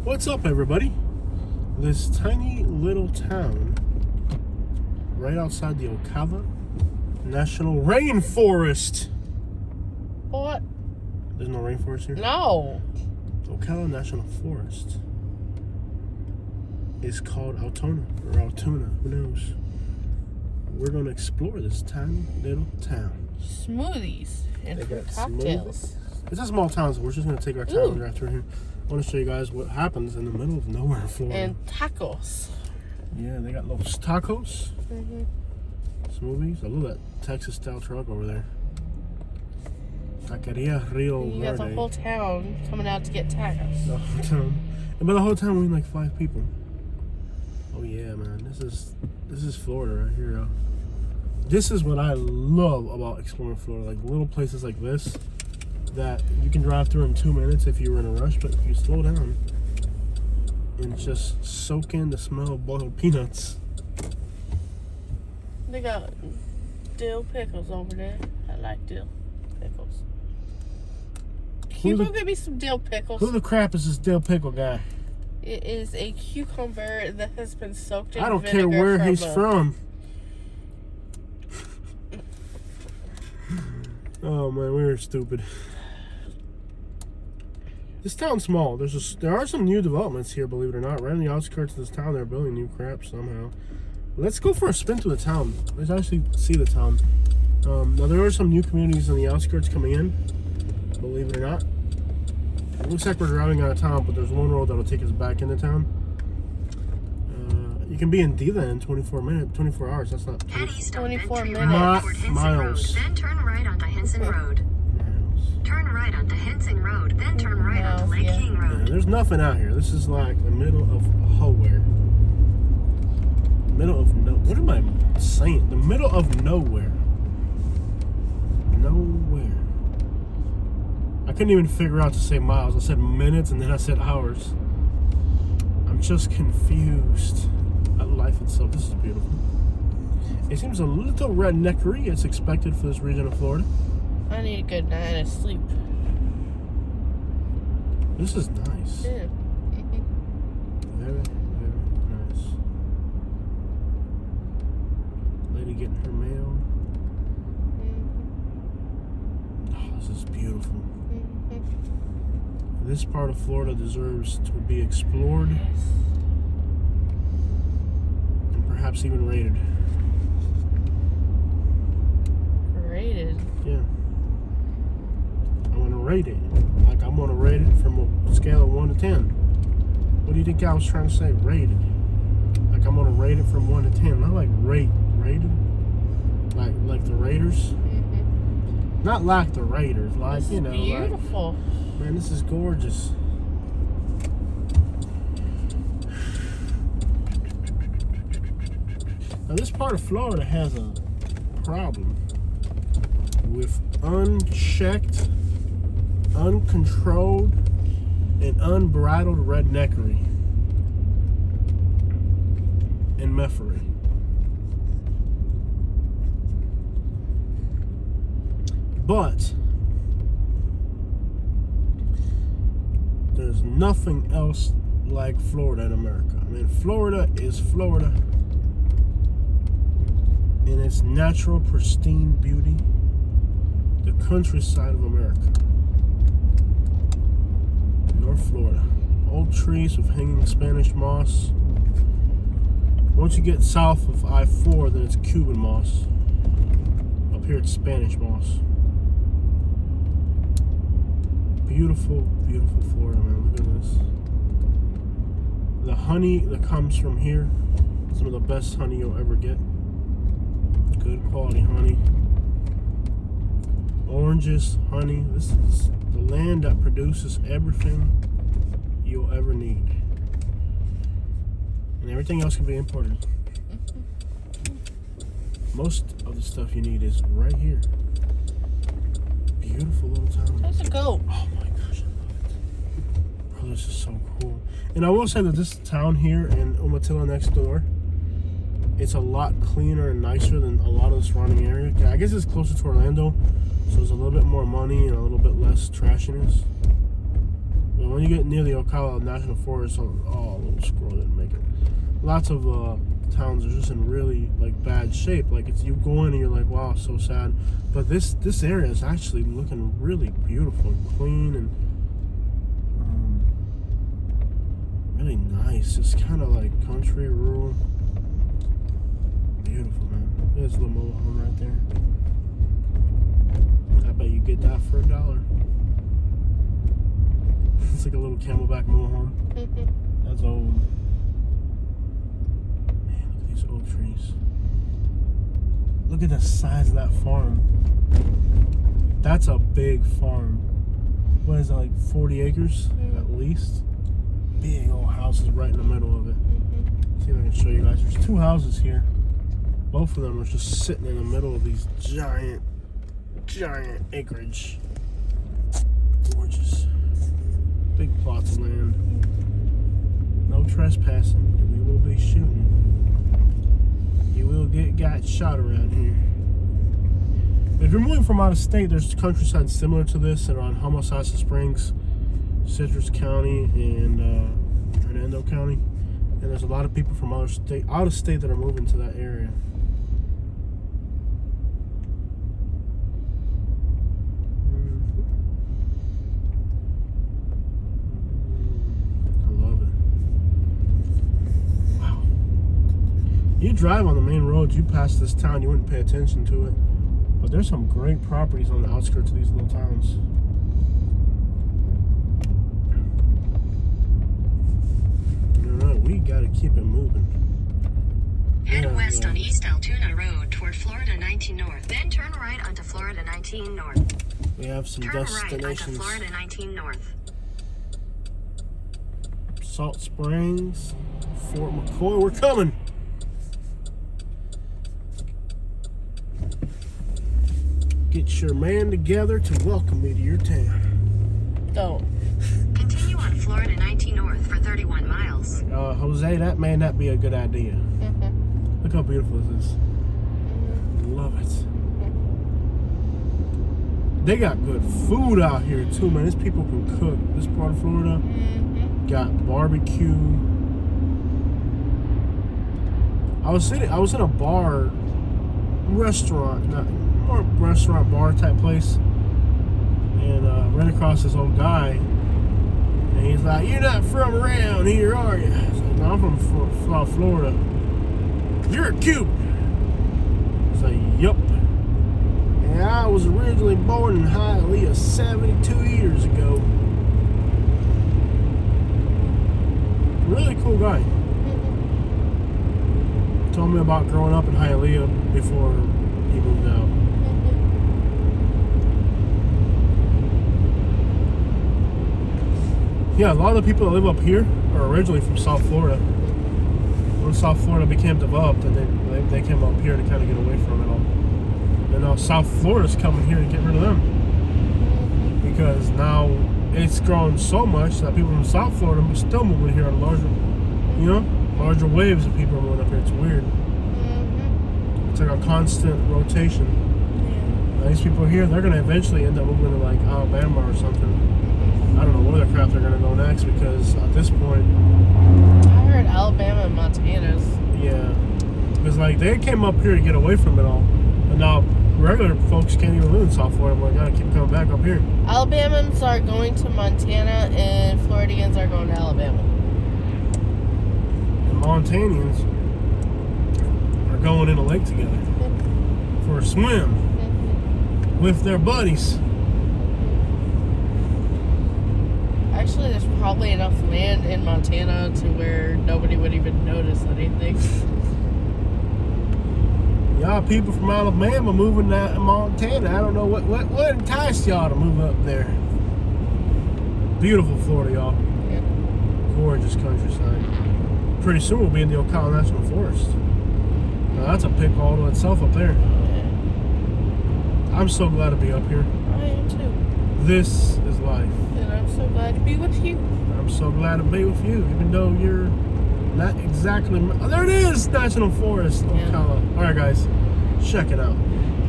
What's up, everybody? This tiny little town right outside the Ocala National Rainforest. What? There's no rainforest here? No. Ocala National Forest is called Altoona, or Altoona, who knows? We're going to explore this tiny little town. Smoothies and fruit cocktails. It's a small town, so we're just going to take our time right through here. I want to show you guys what happens in the middle of nowhere in Florida. And tacos. Yeah, they got little tacos. Mm-hmm. Smoothies. I love that Texas-style truck over there. Taqueria Rio Verde. You got the whole town coming out to get tacos. The whole town. And by the whole town, we need like 5 people. Oh yeah, man. This is Florida right here, yo. This is what I love about exploring Florida. Like little places like this that you can drive through in 2 minutes if you were in a rush, but if you slow down and just soak in the smell of boiled peanuts. They got dill pickles over there. I like dill pickles. Can you go get me some dill pickles? Who the crap is this dill pickle guy? It is a cucumber that has been soaked in I don't vinegar care where he's from. Oh man, we were stupid. This town's small. There are some new developments here, believe it or not. Right on the outskirts of this town, they're building new crap somehow. Let's go for a spin through the town. Let's actually see the town. Now there are some new communities on the outskirts coming in, believe it or not. It looks like we're driving out of town, but there's one road that'll take us back into town. You can be in D-Land in 24 hours. That's not 24 minutes. Miles. Then turn right onto Henson Road. Turn right onto Henson Road, then turn right onto Lake King Road. Yeah, there's nothing out here. This is like the middle of nowhere. What am I saying? The middle of nowhere. Nowhere. I couldn't even figure out to say miles. I said minutes and then I said hours. I'm just confused at life itself. This is beautiful. It seems a little redneckery. It's expected for this region of Florida. I need a good night of sleep. This is nice. Yeah. Very, very nice. Lady getting her mail. Oh, this is beautiful. This part of Florida deserves to be explored and perhaps even rated. Rated? Yeah. I'm gonna rate it. Like I'm gonna rate it from a scale of 1 to 10. What do you think I was trying to say? Rated. Like I'm gonna rate it from 1 to 10. Not like rated. Like the Raiders. Not like the Raiders. Like this you know. Beautiful. Like, man, this is gorgeous. Now this part of Florida has a problem with unchecked, uncontrolled, and unbridled redneckery and meffery. But there's nothing else like Florida in America. I mean, Florida is Florida in its natural, pristine beauty. The countryside of America. North Florida. Old trees with hanging Spanish moss. Once you get south of I-4, then it's Cuban moss. Up here it's Spanish moss. Beautiful, beautiful Florida, man. Look at this. The honey that comes from here, some of the best honey you'll ever get. Good quality honey. Oranges, honey. This is the land that produces everything you'll ever need. And everything else can be imported. Most of the stuff you need is right here. Beautiful little town. There's a goat. Oh my gosh, I love it. Bro, this is so cool. And I will say that this town here in Umatilla next door, it's a lot cleaner and nicer than a lot of the surrounding area. I guess it's closer to Orlando, so there's a little bit more money and a little bit less trashiness. But when you get near the Ocala National Forest, oh, little squirrel didn't make it. Lots of towns are just in really like bad shape. Like it's you go in and you're like, wow, so sad. But this area is actually looking really beautiful and clean and really nice. It's kind of like country, rural. Beautiful, man. There's a little mobile home right there. I bet you get that for $1. It's like a little camelback mobile home. That's old. Man, look at these oak trees. Look at the size of that farm. That's a big farm. What is it, like 40 acres at least? Big old houses right in the middle of it. See if I can show you guys. There's 2 houses here. Both of them are just sitting in the middle of these giant acreage. Gorgeous. Big plots of land. No trespassing. We will be shooting. You will got shot around here. If you're moving from out of state, there's countryside similar to this around Homosassa Springs, Citrus County, and Hernando County. And there's a lot of people from out of state that are moving to that area. You drive on the main roads, you pass this town, you wouldn't pay attention to it. But there's some great properties on the outskirts of these little towns. Alright, we gotta keep it moving. Head west on East Altoona Road toward Florida 19 North. Then turn right onto Florida 19 North. We have some Turn right destinations. onto Florida 19 North. Salt Springs, Fort McCoy, we're coming! Get your man together to welcome me to your town. Don't. Continue on Florida 19 North for 31 miles. Jose, that may not be a good idea. Look how beautiful this is. Love it. They got good food out here too, man. These people can cook. This part of Florida got barbecue. I was in a bar, restaurant, more restaurant bar type place, and ran across this old guy, and he's like, "You're not from around here, are you?" I was like, "No, I'm from Florida." "You're a Cuban." I was like, "Yup." "And I was originally born in Hialeah 72 years ago." Really cool guy. Told me about growing up in Hialeah before he moved out. Yeah, a lot of the people that live up here are originally from South Florida. When South Florida became developed, and they came up here to kind of get away from it all. And now South Florida's coming here to get rid of them. Because now it's grown so much that people from South Florida are still moving here on larger waves of people are moving up here. It's weird. It's like a constant rotation. Now, these people here, they're going to eventually end up moving to like Alabama or something. I don't know where the crap they're going to go next, because at this point... I heard Alabama and Montana's. Yeah. Because like they came up here to get away from it all. And now regular folks can't even live in South Florida. We're going to keep coming back up here. Alabamans are going to Montana and Floridians are going to Alabama. And Montanians are going in a lake together for a swim with their buddies. Actually, there's probably enough land in Montana to where nobody would even notice anything. Y'all people from Alabama moving to Montana. I don't know what enticed y'all to move up there. Beautiful Florida, y'all. Yeah. Gorgeous countryside. Pretty soon we'll be in the Ocala National Forest. Now that's a pick all to itself up there. Yeah. I'm so glad to be up here. I am too. This is life. And I'm so glad to be with you. I'm so glad to be with you, even though you're not exactly... Oh, there it is! National Forest, Ocala. Yeah. Alright guys, check it out.